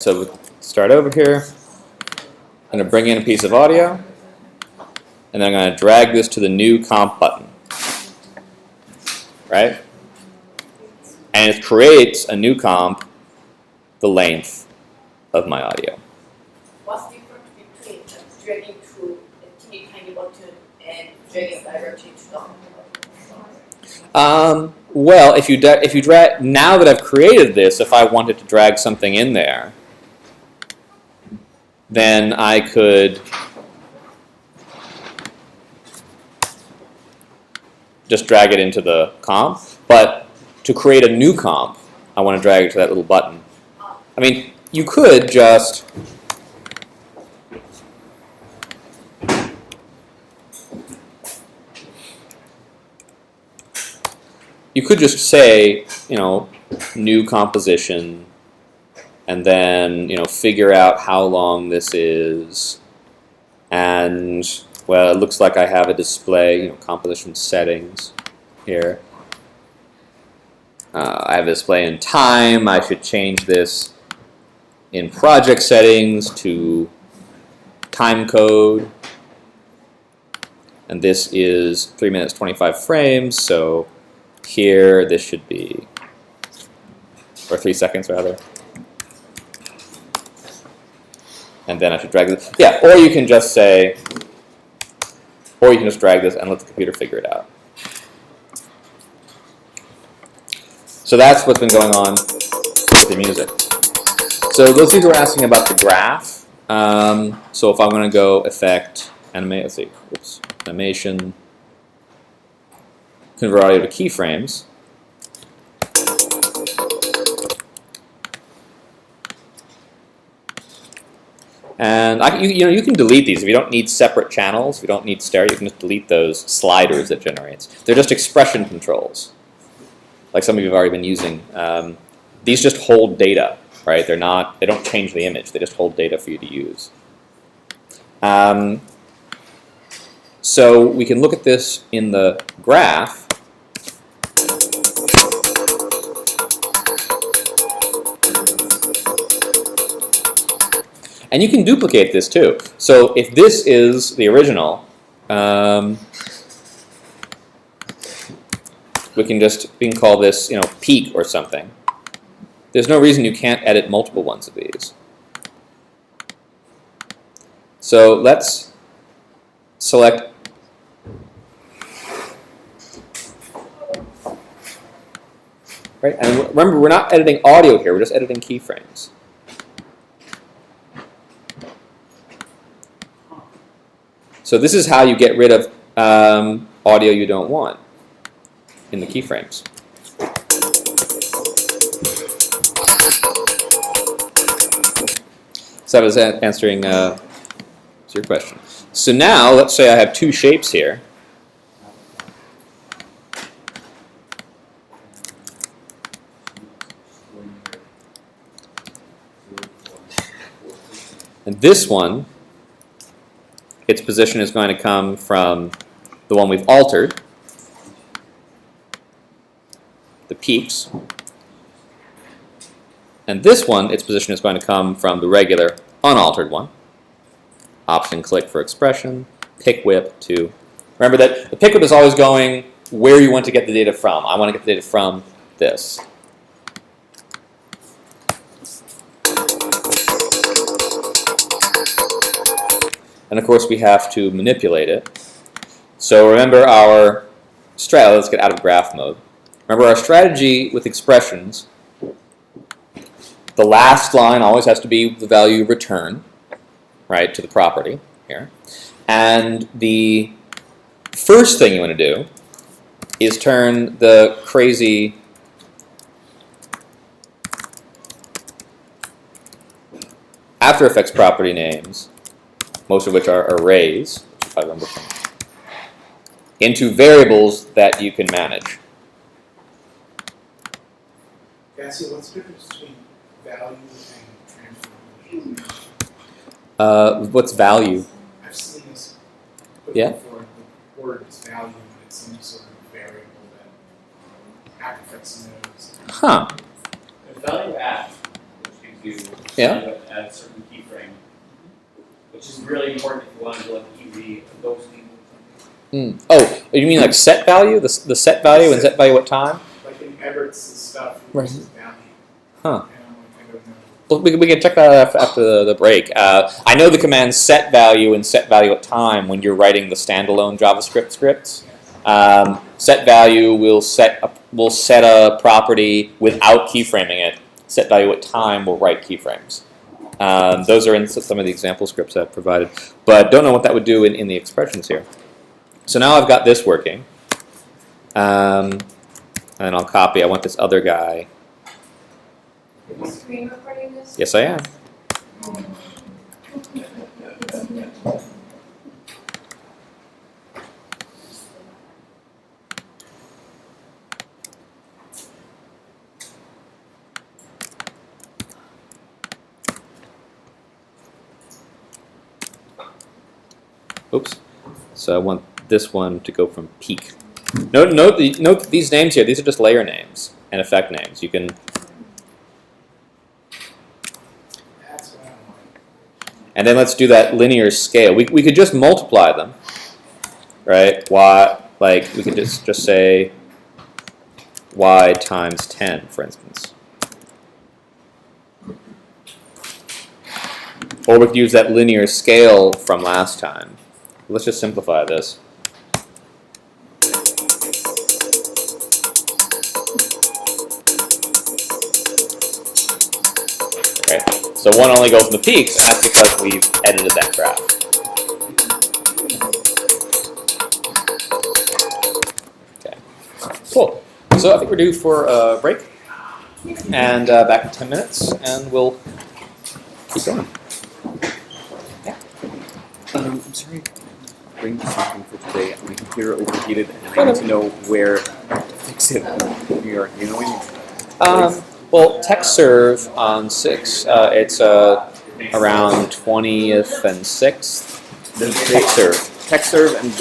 So we'll start over here. I'm going to bring in a piece of audio, and then I'm going to drag this to the new comp button, right? And it creates a new comp the length of my audio. What's the difference between dragging to a teeny tiny button and dragging directly to the button? Well, if you drag, now that I've created this, if I wanted to drag something in there, then I could just drag it into the comp. But to create a new comp, I want to drag it to that little button. I mean, you could just say, new composition, and then, figure out how long this is. And, well, it looks like I have a display, composition settings here. I have a display in time. I should change this in project settings to time code. And this is 3 minutes, 25 frames. So here, this should be, or 3 seconds rather. And then I should drag this. Yeah, or you can just say, or you can just drag this and let the computer figure it out. So that's what's been going on with the music. So those people were asking about the graph. So if I'm going to go effect, animate, let's see, oops, animation, convert audio to keyframes. And you can delete these if you don't need separate channels. If you don't need stereo, you can just delete those sliders it generates. They're just expression controls, like some of you have already been using. These just hold data, right? They don't change the image. They just hold data for you to use. So we can look at this in the graph. And you can duplicate this too. So if this is the original, we can call this, peak or something. There's no reason you can't edit multiple ones of these. So let's select. Right, and remember, we're not editing audio here. We're just editing keyframes. So this is how you get rid of audio you don't want in the keyframes. So I was answering your question. So now, let's say I have two shapes here. And this one, its position is going to come from the one we've altered, the peaks. And this one, its position is going to come from the regular unaltered one. Option click for expression, pick whip to. Remember that the pick whip is always going where you want to get the data from. I want to get the data from this. And of course, we have to manipulate it. So remember our strategy. Let's get out of graph mode. Remember our strategy with expressions. The last line always has to be the value return, right, to the property here. And the first thing you want to do is turn the crazy After Effects property names, most of which are arrays, if I remember from, into variables that you can manage. Cassie, what's the difference between value and transform? What's value? I've seen this Yeah. before. The word is value, but it's some sort of variable that After Effects knows. Huh. There's value add, which gives you Yeah. At a certain keyframe, which is really important if you want to look easy ghosting. Oh, you mean like set value? The set value and set value at time? Like in Everett's stuff, Right. this is down here. Huh. And I'm like, I don't know. Well, we can check that out after the break. I know the commands set value and set value at time when you're writing the standalone JavaScript scripts. Set value will set a property without keyframing it. Set value at time will write keyframes. Those are in some of the example scripts I've provided, but don't know what that would do in the expressions here. So now I've got this working, and I'll copy. I want this other guy. Are you screen recording this? Yes, I am. Oops. So I want this one to go from peak. Note these names here. These are just layer names and effect names. You can, That's what I want. and then let's do that linear scale. We could just multiply them, right? Like we could just say y times 10, for instance. Or we could use that linear scale from last time. Let's just simplify this. Okay, so one only goes from the peaks, and that's because we've edited that graph. Okay, cool. So I think we're due for a break, and back in 10 minutes, and we'll keep going. I'm sorry. Bring something for today. My computer overheated, and I need to know where to fix it in New York. You know when you Well, TechServe on 6, it's around 20th and 6th. TechServe, and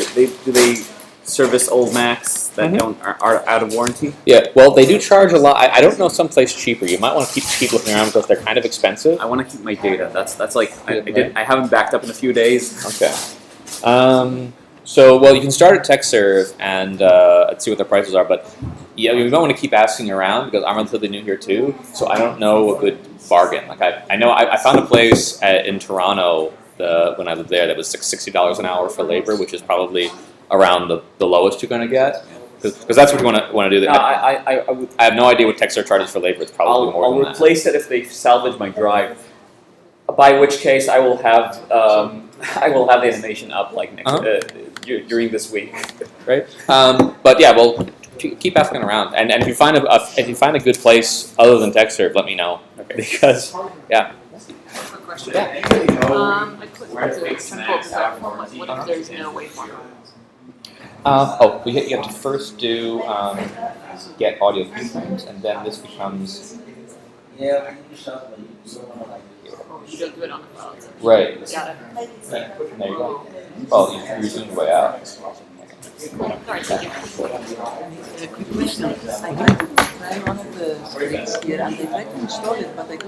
do they service old Macs that are out of warranty? Yeah, well, they do charge a lot. I don't know someplace cheaper. You might want to keep looking around because they're kind of expensive. I want to keep my data. That's like I haven't backed up in a few days. Okay. So, well, you can start at TechServe and see what their prices are, but yeah, you don't want to keep asking around because I'm relatively new here too, so I don't know a good bargain. Like I know I found a place in Toronto when I lived there that was $60 an hour for labor, which is probably around the lowest you're going to get, because that's what you want to do. No, I I have no idea what TechServe charges for labor. It's probably more I'll than that. replace it if they salvage my drive. By which case, I will have the animation up like during this week. Right? But yeah, well, keep asking around, and if you find a good place other than TechServe, let me know. Okay. Because yeah. Quick question. Yeah. I put Where the fix simple snacks platform, out like, what if there's no waveform? You have to first do get audio keyframes, and then this becomes Oh, you don't do it on the phone. right. Got it. There you go. Oh, you resumed way out. Sorry, thank you. A quick question. I tried to try one of the scripts here and I tried to install it, but I couldn't